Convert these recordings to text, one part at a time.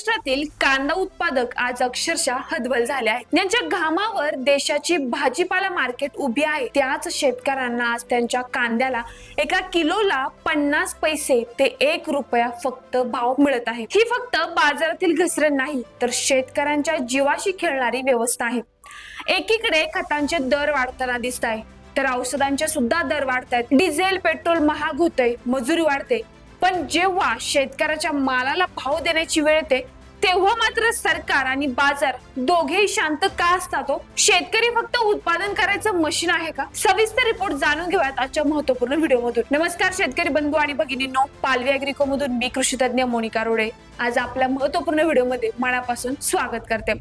महाराष्ट्रातील कांदा उत्पादक आज अक्षरशः हतबल झाले आहेत. त्यांच्या घामावर देशाची भाजीपाला मार्केट उभी आहे. त्याच शेतकऱ्यांना आज त्यांच्या कांद्याला एका किलोला 50 पैसे ते 1 रुपया फक्त भाव मिळत आहे. ही फक्त बाजारातील घसरण नाही तर शेतकऱ्यांच्या जीवाशी खेळणारी व्यवस्था आहे. एकीकडे खतांचे दर वाढताना दिसत आहे तर औषधांचे सुद्धा दर वाढत आहेत. डिझेल पेट्रोल महाग होतंय, मजुरी वाढते, पण जेव्हा शेतकऱ्याच्या मालाला भाव देण्याची वेळ येते तेव्हा मात्र सरकार आणि बाजार दोघेही शांत का असतात? शेतकरी फक्त उत्पादन करायचं मशीन आहे का? सविस्तर रिपोर्ट जाणून घेऊयात आजच्या महत्त्वपूर्ण व्हिडिओमधून. नमस्कार शेतकरी बंधू आणि भगिनींनो, पालवी ॲग्रिको मधून मी कृषी तज्ञ मोनिका रोडे आज आपल्या महत्त्वपूर्ण व्हिडिओमध्ये मनापासून स्वागत करते.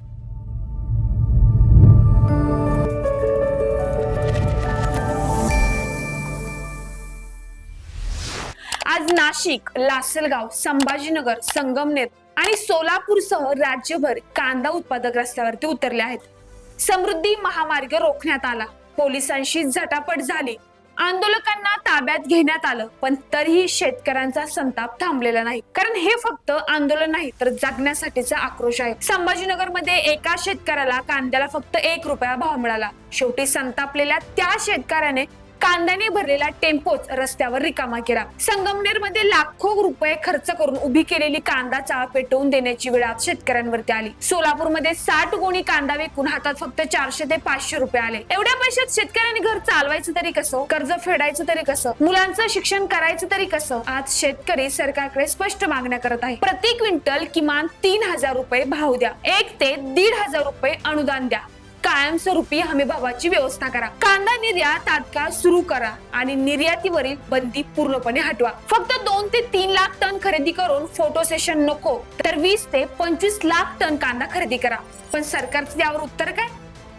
आज नाशिक, लासलगाव, संभाजीनगर, संगमनेर आणि सोलापूरसह राज्यभर कांदा उत्पादक रस्त्यावरती उतरले आहेत. समृद्धी महामार्ग रोखण्यात आला, पोलिसांशी झटापट झाली, आंदोलकांना ताब्यात घेण्यात आलं, पण तरीही शेतकऱ्यांचा संताप थांबलेला नाही. कारण हे फक्त आंदोलन नाही तर जगण्यासाठीचा आक्रोश आहे. संभाजीनगरमध्ये एका शेतकऱ्याला कांद्याला फक्त 1 रुपया भाव मिळाला. शेवटी संतापलेल्या त्या शेतकऱ्याने कांद्याने भरलेला टेम्पोच रस्त्यावर रिकामा केला. संगमनेर मध्ये लाखो रुपये खर्च करून उभी केलेली कांदा चाळ पेटवून देण्याची वेळ आज शेतकऱ्यांवरती आली. सोलापूरमध्ये 60 गोणी कांदा विकून हातात फक्त 400 ते 500 रुपये आले. एवढ्या पैशात शेतकऱ्यांनी घर चालवायचं तरी कसं? कर्ज फेडायचं तरी कसं? मुलांचं शिक्षण करायचं तरी कसं? आज शेतकरी सरकारकडे स्पष्ट मागण्या करत आहे. प्रति क्विंटल किमान 3000 रुपये भाव द्या, 1 ते 1,500 रुपये अनुदान द्या, कायमस्वरूपी हमी भावाची व्यवस्था करा, कांदा निर्यात तात्काळ सुरू करा आणि निर्यातीवरील बंदी पूर्णपणे हटवा. फक्त 2 ते 3 लाख टन खरेदी करून फोटो सेशन नको तर 20 ते 25 लाख टन कांदा खरेदी करा. पण सरकारचं त्यावर उत्तर काय?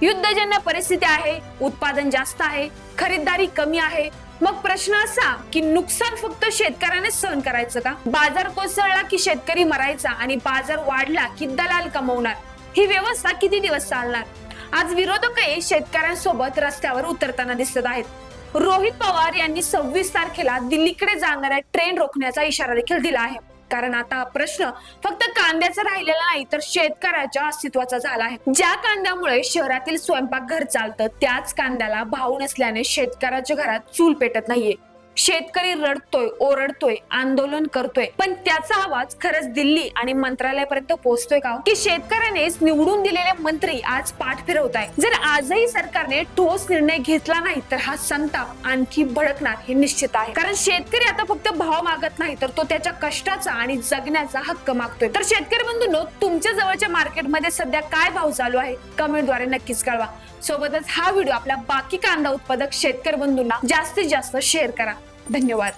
युद्धजन्य परिस्थिती आहे, उत्पादन जास्त आहे, खरीददारी कमी आहे. मग प्रश्न असा की नुकसान फक्त शेतकऱ्याने सहन करायचं का? बाजार कोसळला की शेतकरी मरायचा आणि बाजार वाढला की दलाल कमवणार? ही व्यवस्था किती दिवस चालणार? आज विरोधकही शेतकऱ्यांसोबत रस्त्यावर उतरताना दिसत आहेत. रोहित पवार यांनी 26 तारखेला दिल्लीकडे जाणाऱ्या ट्रेन रोखण्याचा इशारा देखील दिला आहे. कारण आता हा प्रश्न फक्त कांद्याचा राहिलेला नाही तर शेतकऱ्याच्या अस्तित्वाचा झाला आहे. ज्या कांद्यामुळे शहरातील स्वयंपाकघर चालतं त्याच कांद्याला भाव नसल्याने शेतकऱ्याच्या घरात चूल पेटत नाहीये. शेतकरी रडतोय, ओरडतोय, आंदोलन करतोय, पण त्याचा आवाज खरंच दिल्ली आणि मंत्रालयापर्यंत पोहोचतोय का? की शेतकऱ्यानेच निवडून दिलेले मंत्री आज पाठ फिरवत आहे. जर आजही सरकारने ठोस निर्णय घेतला नाही तर हा संताप आणखी भडकणार हे निश्चित आहे. कारण शेतकरी आता फक्त भाव मागत नाही तर तो त्याच्या कष्टाचा आणि जगण्याचा हक्क मागतोय. तर शेतकरी बंधूंनो, तुमच्या जवळच्या मार्केटमध्ये सध्या काय भाव चालू आहे कमेंटद्वारे नक्कीच कळवा. सोबतच हा व्हिडिओ आपल्या बाकी कांदा उत्पादक शेतकरी बंधूंना जास्तीत जास्त शेअर करा. धन्यवाद.